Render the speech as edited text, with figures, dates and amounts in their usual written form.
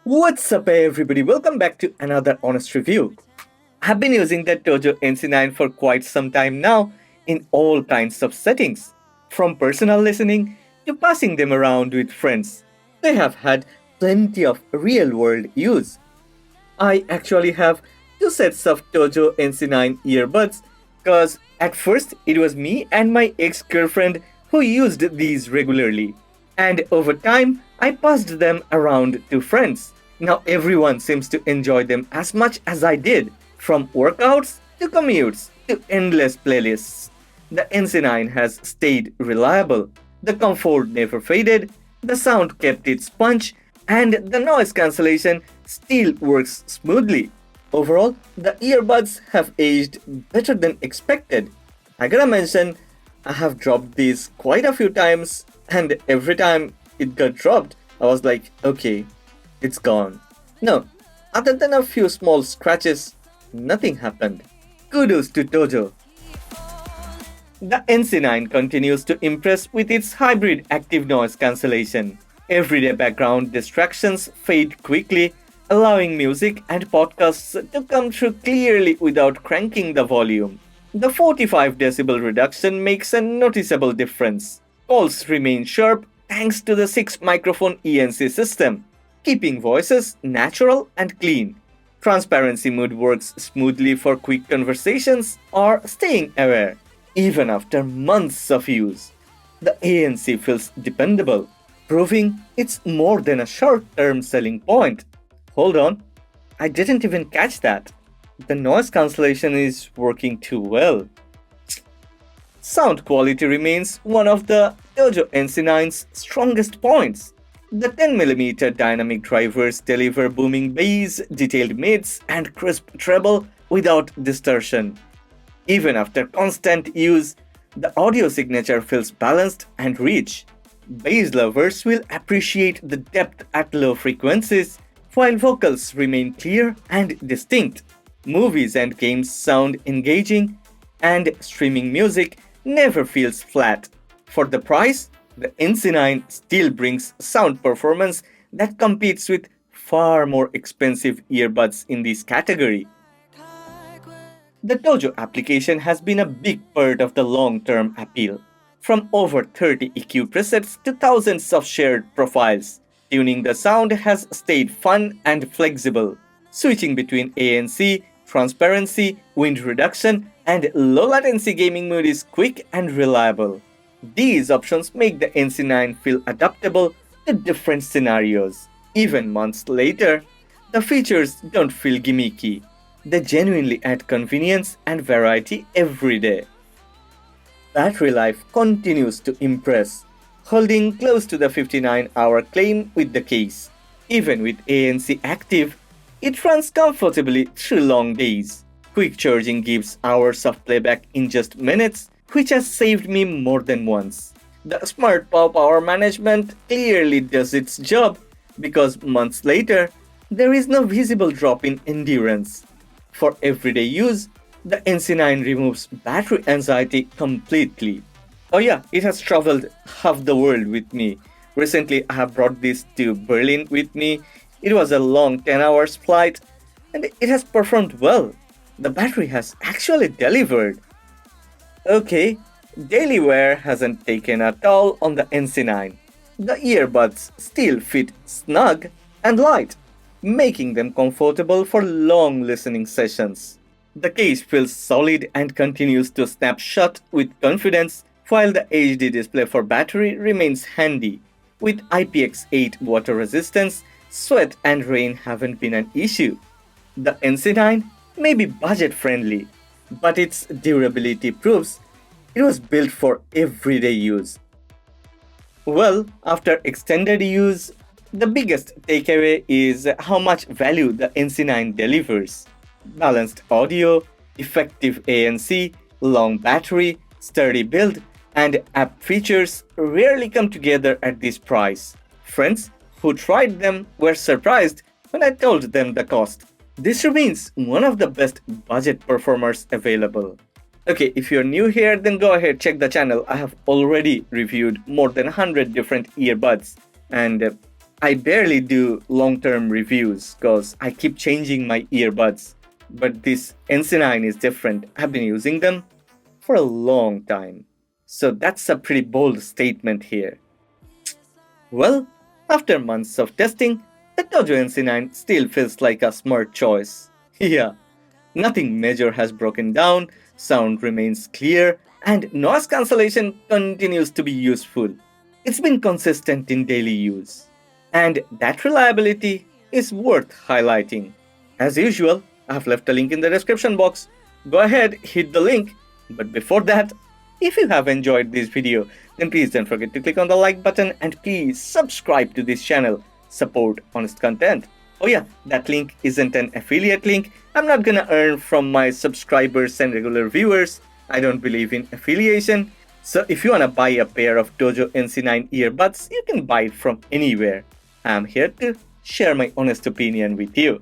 What's up everybody, welcome back to another honest review. I've been using the TOZO NC9 for quite some time now in all kinds of settings, from personal listening to passing them around with friends. They have had plenty of real world use. I actually have two sets of TOZO NC9 earbuds because at first it was me and my ex-girlfriend who used these regularly. And over time, I passed them around to friends. Now everyone seems to enjoy them as much as I did, from workouts to commutes to endless playlists. The NC9 has stayed reliable. The comfort never faded, the sound kept its punch, and the noise cancellation still works smoothly. Overall, the earbuds have aged better than expected. I gotta mention, I have dropped these quite a few times, and every time it got dropped, I was like, okay, it's gone. No, other than a few small scratches, nothing happened. Kudos to TOZO. The NC9 continues to impress with its hybrid active noise cancellation. Everyday background distractions fade quickly, allowing music and podcasts to come through clearly without cranking the volume. The 45 decibel reduction makes a noticeable difference. Calls remain sharp thanks to the 6 microphone ANC system, keeping voices natural and clean. Transparency mode works smoothly for quick conversations or staying aware, even after months of use. The ANC feels dependable, proving it's more than a short-term selling point. Hold on, I didn't even catch that. The noise cancellation is working too well. Sound quality remains one of the TOZO NC9's strongest points. The 10mm dynamic drivers deliver booming bass, detailed mids, and crisp treble without distortion. Even after constant use, the audio signature feels balanced and rich. Bass lovers will appreciate the depth at low frequencies, while vocals remain clear and distinct. Movies and games sound engaging, and streaming music never feels flat. For the price, the NC9 still brings sound performance that competes with far more expensive earbuds in this category. The TOZO application has been a big part of the long-term appeal. From over 30 EQ presets to thousands of shared profiles, tuning the sound has stayed fun and flexible. Switching between ANC, transparency, wind reduction, and low latency gaming mode is quick and reliable. These options make the NC9 feel adaptable to different scenarios. Even months later, the features don't feel gimmicky. They genuinely add convenience and variety every day. Battery life continues to impress, holding close to the 59-hour claim with the case. Even with ANC active, it runs comfortably through long days. Quick charging gives hours of playback in just minutes, which has saved me more than once. The smart power management clearly does its job because months later, there is no visible drop in endurance. For everyday use, the NC9 removes battery anxiety completely. Oh yeah, it has traveled half the world with me. Recently, I have brought this to Berlin with me. It was a long 10 hours flight and it has performed well. The battery has actually delivered. Okay, daily wear hasn't taken a toll on the NC9. The earbuds still fit snug and light, making them comfortable for long listening sessions. The case feels solid and continues to snap shut with confidence, while the HD display for battery remains handy. With IPX8 water resistance, sweat and rain haven't been an issue. The NC9 may be budget friendly, but its durability proves it was built for everyday use. Well, after extended use, the biggest takeaway is how much value the NC9 delivers. Balanced audio, effective ANC, long battery, sturdy build, and app features rarely come together at this price. Friends who tried them were surprised when I told them the cost. This remains one of the best budget performers available. Okay, if you're new here, then go ahead, check the channel. I have already reviewed more than 100 different earbuds, and I barely do long-term reviews because I keep changing my earbuds. But this NC9 is different. I've been using them for a long time. So that's a pretty bold statement here. Well, after months of testing, the TOZO NC9 still feels like a smart choice. Yeah, nothing major has broken down, sound remains clear, and noise cancellation continues to be useful. It's been consistent in daily use. And that reliability is worth highlighting. As usual, I've left a link in the description box. Go ahead, hit the link. But before that, if you have enjoyed this video, then please don't forget to click on the like button and please subscribe to this channel. Support honest content. Oh yeah, that link isn't an affiliate link. I'm not gonna earn from my subscribers and regular viewers. I don't believe in affiliation. So if you wanna buy a pair of TOZO NC9 earbuds, you can buy it from anywhere. I'm here to share my honest opinion with you.